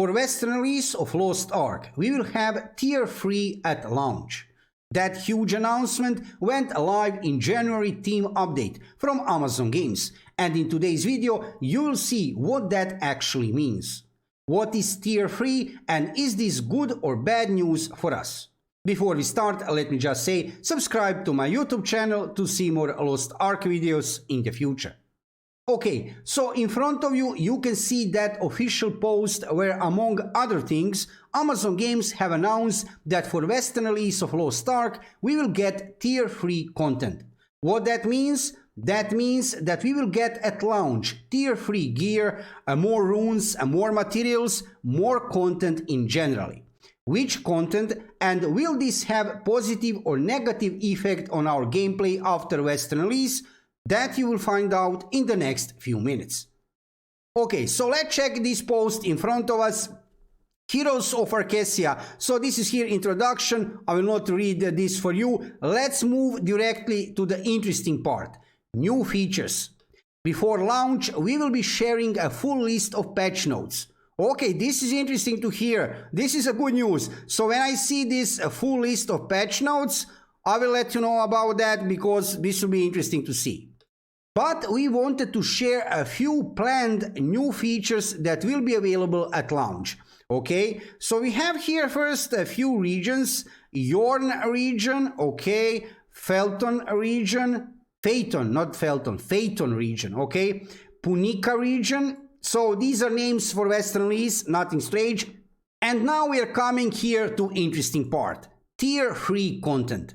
For Western release of Lost Ark, we will have Tier 3 at launch. That huge announcement went live in January team update from Amazon Games, and in today's video you will see what that actually means. What is Tier 3 and is this good or bad news for us? Before we start, let me just say, subscribe to my YouTube channel to see more Lost Ark videos in the future. Okay, so in front of you, you can see that official post where, among other things, Amazon Games have announced that for Western release of Lost Ark, we will get Tier 3 content. What that means? That means that we will get at launch Tier 3 gear, more runes, more materials, more content in general. Which content, and will this have positive or negative effect on our gameplay after Western release? That you will find out in the next few minutes. Okay, so let's check this post in front of us. Heroes of Arcasia. So this is here introduction. I will not read this for you. Let's move directly to the interesting part. New features. Before launch, we will be sharing a full list of patch notes. Okay, this is interesting to hear. This is a good news. So when I see this full list of patch notes, I will let you know about that because this will be interesting to see. But we wanted to share a few planned new features that will be available at launch. Okay, so we have here first a few regions. Yorn region, okay, Felton region, Phaeton, not Felton, Phaeton region, okay, Punica region. So these are names for Western release, nothing strange. And now we are coming here to interesting part. Tier 3 content.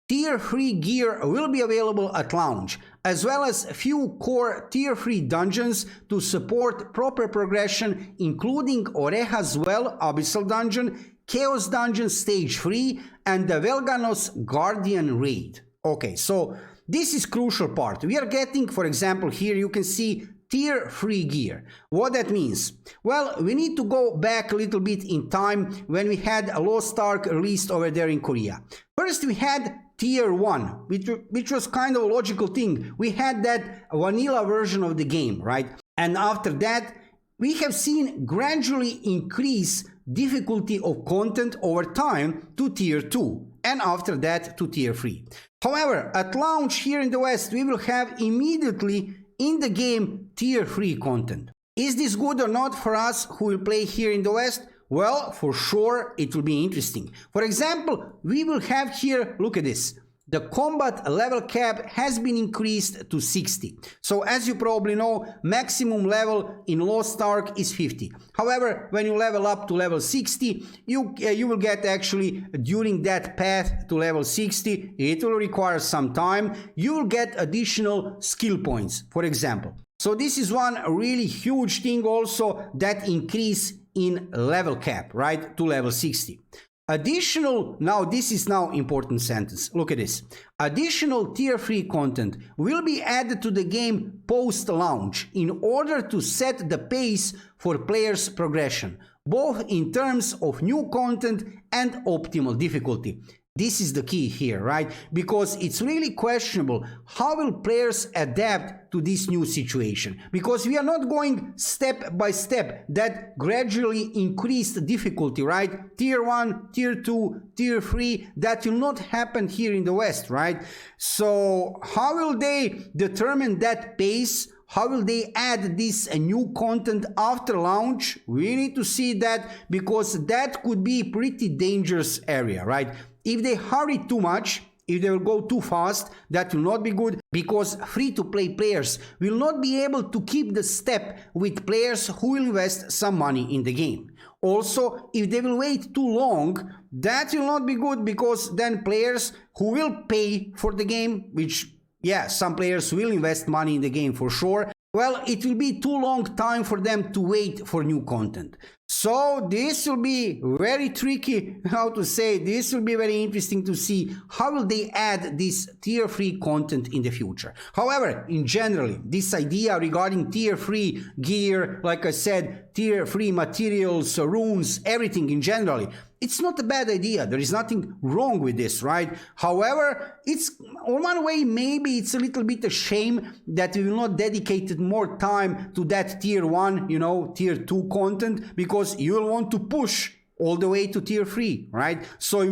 Tier 3 gear will be available at launch, as well as a few core Tier 3 dungeons to support proper progression, including Oreha's Well Abyssal Dungeon, Chaos Dungeon Stage 3, and the Velganos Guardian Raid. Okay, so this is crucial part. We are getting, for example, here you can see Tier 3 gear. What that means? Well, we need to go back a little bit in time when we had a Lost Ark released over there in Korea. First we had Tier 1, which was kind of a logical thing. We had that vanilla version of the game, right? And after that, we have seen gradually increase difficulty of content over time to Tier 2, and after that to Tier 3. However, at launch here in the West, we will have immediately in the game Tier 3 content. Is this good or not for us who will play here in the West? Well, for sure it will be interesting. For example, we will have here, look at this, the combat level cap has been increased to 60. So as you probably know, maximum level in Lost Ark is 50. However, when you level up to level 60, you will get actually during that path to level 60, it will require some time, you will get additional skill points, for example. So this is one really huge thing also, that increase in level cap, right, to level 60. Additional, now this is now important sentence, look at this. Additional Tier 3 content will be added to the game post-launch in order to set the pace for players' progression, both in terms of new content and optimal difficulty. This is the key here, right? Because it's really questionable how will players adapt to this new situation. Because we are not going step by step, that gradually increased difficulty, right? Tier 1, Tier 2, Tier 3, that will not happen here in the West, right? So how will they determine that pace? How will they add this new content after launch? We need to see that, because that could be a pretty dangerous area, right? If they hurry too much, if they will go too fast, that will not be good, because free-to-play players will not be able to keep the step with players who will invest some money in the game. Also, if they will wait too long, that will not be good, because then players who will pay for the game, which, yeah, some players will invest money in the game for sure, well, it will be too long time for them to wait for new content. So this will be very tricky, how to say, this will be very interesting to see how will they add this Tier 3 content in the future. However, in general, this idea regarding Tier 3 gear, like I said, Tier 3 materials, runes, everything in general, it's not a bad idea. There is nothing wrong with this, right? However, it's on one way, maybe it's a little bit a shame that we will not dedicate more time to that tier 1, you know, tier 2 content, because you will want to push all the way to tier 3, right? So you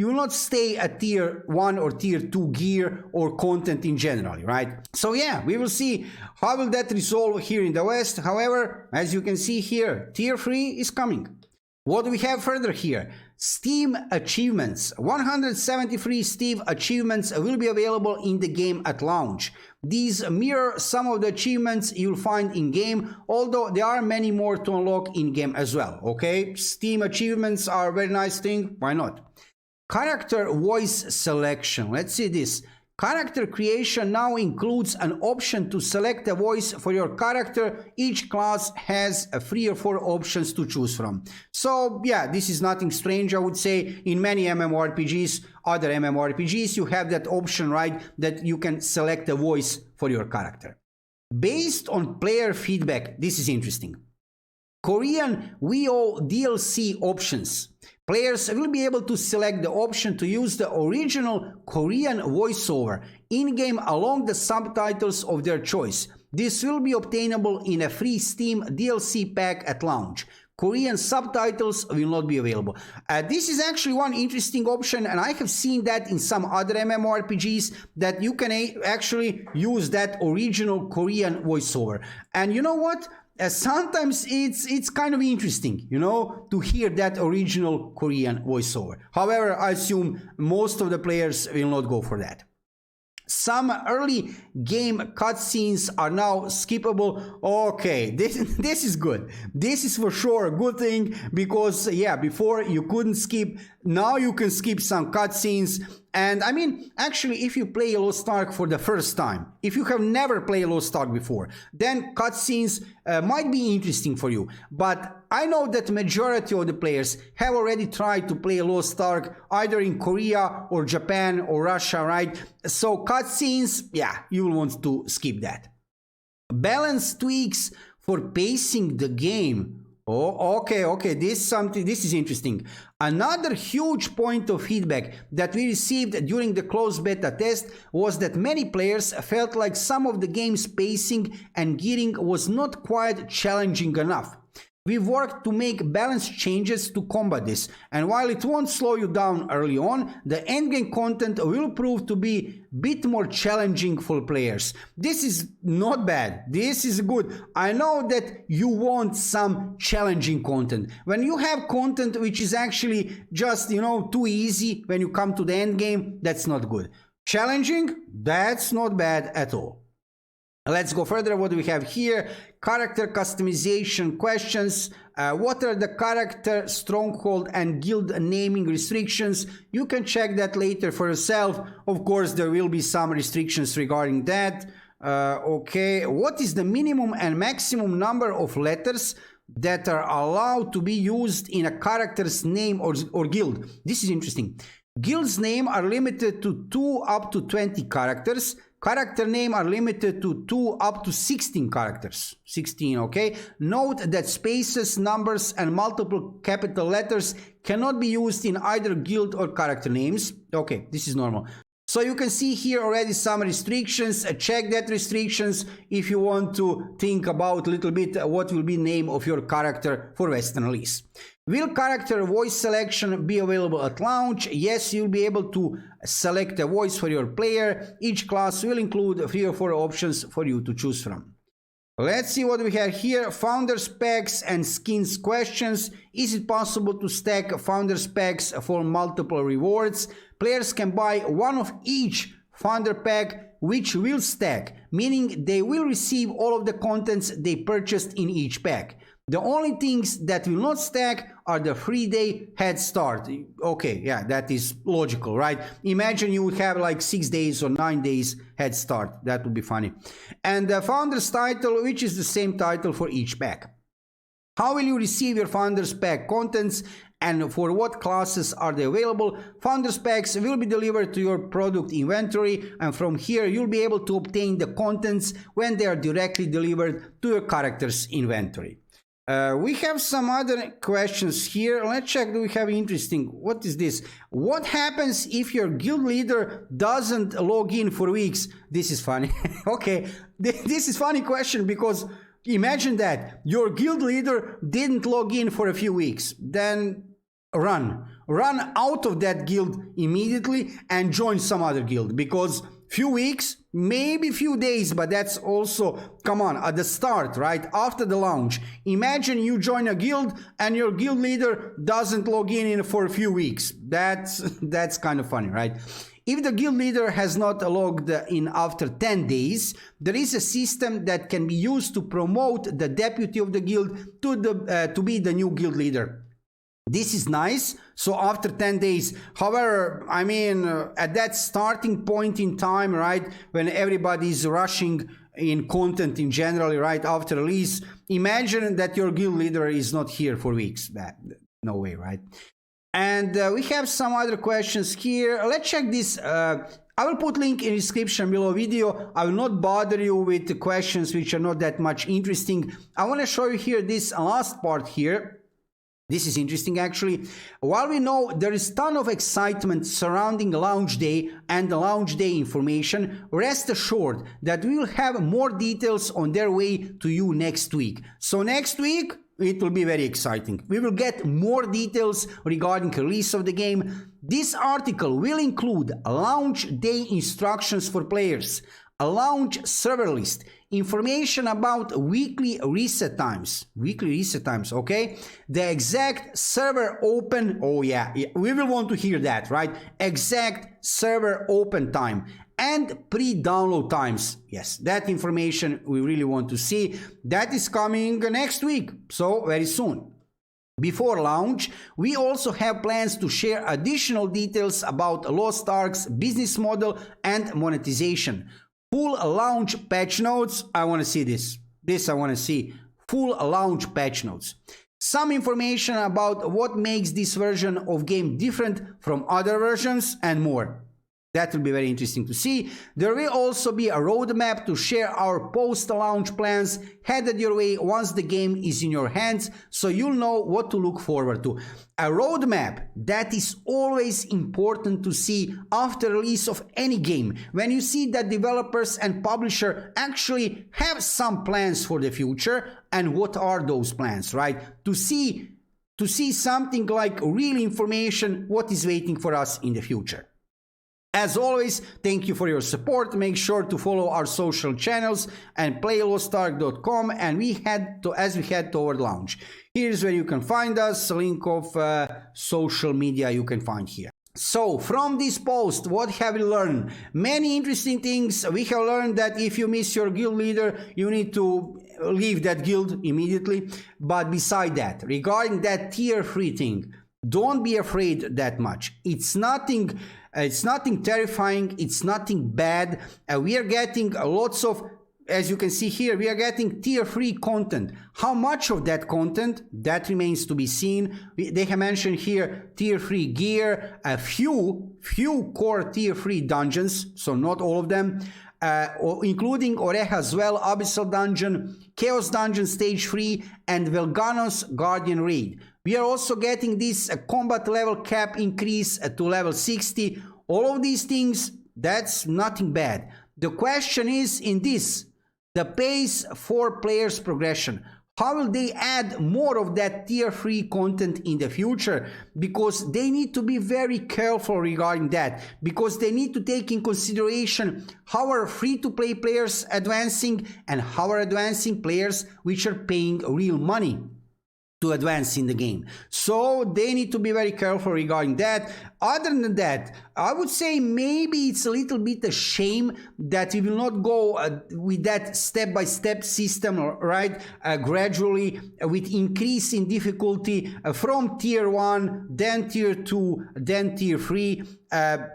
will not stay at tier 1 or tier 2 gear or content in general, right? So yeah, we will see how will that resolve here in the West. However, as you can see here, tier 3 is coming. What do we have further here? Steam achievements. 173 Steam achievements will be available in the game at launch. These mirror some of the achievements you'll find in game, although there are many more to unlock in game as well. Okay, Steam achievements are a very nice thing. Why not? Character voice selection. Let's see this. Character creation now includes an option to select a voice for your character. Each class has 3 or 4 options to choose from. So yeah, this is nothing strange, I would say. In many MMORPGs, other MMORPGs, you have that option, right, that you can select a voice for your character. Based on player feedback, this is interesting. Korean VO DLC options. Players will be able to select the option to use the original Korean voiceover in-game along the subtitles of their choice. This will be obtainable in a free Steam DLC pack at launch. Korean subtitles will not be available. This is actually one interesting option, and I have seen that in some other MMORPGs, that you can actually use that original Korean voiceover. And you know what? Sometimes it's kind of interesting, you know, to hear that original Korean voiceover. However, I assume most of the players will not go for that. Some early game cutscenes are now skippable. Okay, this is good. This is for sure a good thing, because yeah, before you couldn't skip, now you can skip some cutscenes. And I mean, actually, if you play Lost Ark for the first time, if you have never played Lost Ark before, then cutscenes might be interesting for you. But I know that majority of the players have already tried to play Lost Ark either in Korea or Japan or Russia, right? So cutscenes, yeah, you will want to skip that. Balance tweaks for pacing the game. Oh, okay, this is interesting. Another huge point of feedback that we received during the closed beta test was that many players felt like some of the game's pacing and gearing was not quite challenging enough. We've worked to make balance changes to combat this, and while it won't slow you down early on, the endgame content will prove to be a bit more challenging for players. This is not bad, this is good. I know that you want some challenging content. When you have content which is actually just, you know, too easy when you come to the endgame, that's not good. Challenging, that's not bad at all. Let's go further. What do we have here? Character customization questions. What are the character, stronghold and guild naming restrictions? You can check that later for yourself. Of course, there will be some restrictions regarding that. Okay, what is the minimum and maximum number of letters that are allowed to be used in a character's name or guild? This is interesting. Guild's name are limited to 2 up to 20 characters. Character name are limited to 2 up to 16 characters. 16, okay? Note that spaces, numbers, and multiple capital letters cannot be used in either guild or character names. Okay, this is normal. So you can see here already some restrictions. Check that restrictions if you want to think about a little bit what will be name of your character for Western release. Will character voice selection be available at launch? Yes, you'll be able to select a voice for your player. Each class will include 3 or 4 options for you to choose from. Let's see what we have here. Founders packs and skins questions. Is it possible to stack founders packs for multiple rewards? Players can buy one of each founder pack, which will stack, meaning they will receive all of the contents they purchased in each pack. The only things that will not stack are the 3-day head start. Okay, yeah, that is logical, right? Imagine you would have like 6 days or 9 days head start. That would be funny. And the founder's title, which is the same title for each pack. How will you receive your founder's pack contents and for what classes are they available? Founder's packs will be delivered to your product inventory, and from here you'll be able to obtain the contents when they are directly delivered to your character's inventory. We have some other questions here. Let's check. Do we have interesting? What is this? What happens if your guild leader doesn't log in for weeks? This is funny. Okay, this is funny question because imagine that your guild leader didn't log in for a few weeks. Then run out of that guild immediately and join some other guild, because few weeks, maybe few days, but that's also, come on, at the start, right after the launch. Imagine you join a guild and your guild leader doesn't log in for a few weeks. That's kind of funny, right? If the guild leader has not logged in after 10 days, there is a system that can be used to promote the deputy of the guild to be the new guild leader. This is nice. So after 10 days, however, I mean, at that starting point in time, right, when everybody is rushing in content in general, right, after release, imagine that your guild leader is not here for weeks. No way, right? And we have some other questions here. Let's check this. I will put link in description below video. I will not bother you with the questions which are not that much interesting. I want to show you here this last part here. This is interesting actually. While we know there is a ton of excitement surrounding launch day and the launch day information, rest assured that we will have more details on their way to you next week. So next week, it will be very exciting. We will get more details regarding the release of the game. This article will include launch day instructions for players, a launch server list, information about weekly reset times, okay? The exact server open, oh yeah, we will want to hear that, right? Exact server open time and pre-download times. Yes, that information we really want to see. That is coming next week, so very soon. Before launch, we also have plans to share additional details about Lost Ark's business model and monetization. Full launch patch notes. I want to see this. I want to see. Full launch patch notes. Some information about what makes this version of game different from other versions and more. That will be very interesting to see. There will also be a roadmap to share our post-launch plans headed your way once the game is in your hands, so you'll know what to look forward to. A roadmap, that is always important to see after release of any game, when you see that developers and publisher actually have some plans for the future, and what are those plans, right? To see something like real information, what is waiting for us in the future. As always, thank you for your support. Make sure to follow our social channels and playlostark.com, and as we head toward launch. Here's where you can find us, a link of social media you can find here. So from this post, what have we learned? Many interesting things. We have learned that if you miss your guild leader, you need to leave that guild immediately. But beside that, regarding that tier 3 thing, don't be afraid that much. It's nothing terrifying, it's nothing bad. We are getting lots of, as you can see here, we are getting tier 3 content. How much of that content, that remains to be seen. They have mentioned here tier 3 gear, a few core tier 3 dungeons, so not all of them, including Oreha's Well Abyssal Dungeon, Chaos Dungeon Stage 3, and Velganos Guardian Raid. We are also getting this combat level cap increase to level 60. All of these things, that's nothing bad. The question is in this, the pace for players' progression. How will they add more of that tier 3 content in the future? Because they need to be very careful regarding that. Because they need to take in consideration how are free-to-play players advancing and how are advancing players which are paying real money to advance in the game. So they need to be very careful regarding that. Other than that, I would say maybe it's a little bit a shame that we will not go with that step-by-step system, right? Gradually with increase in difficulty from tier 1, then tier 2, then tier 3.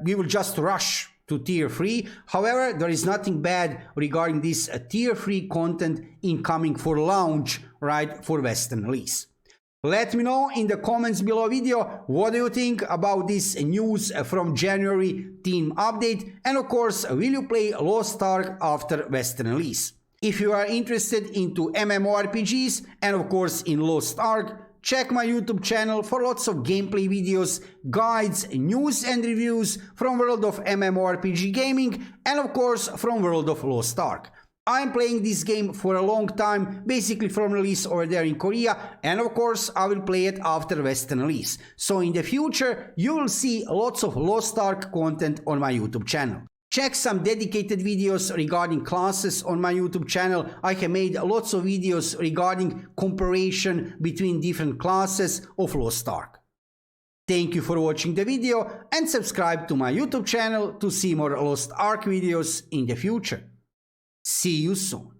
We will just rush to tier 3. However, there is nothing bad regarding this tier 3 content incoming for launch, right, for Western release. Let me know in the comments below video what do you think about this news from January team update, and of course, will you play Lost Ark after Western release? If you are interested into MMORPGs and of course in Lost Ark, check my YouTube channel for lots of gameplay videos, guides, news and reviews from world of MMORPG gaming and of course from world of Lost Ark. I am playing this game for a long time, basically from release over there in Korea, and of course I will play it after Western release. So in the future you will see lots of Lost Ark content on my YouTube channel. Check some dedicated videos regarding classes on my YouTube channel. I have made lots of videos regarding comparison between different classes of Lost Ark. Thank you for watching the video and subscribe to my YouTube channel to see more Lost Ark videos in the future. See you soon.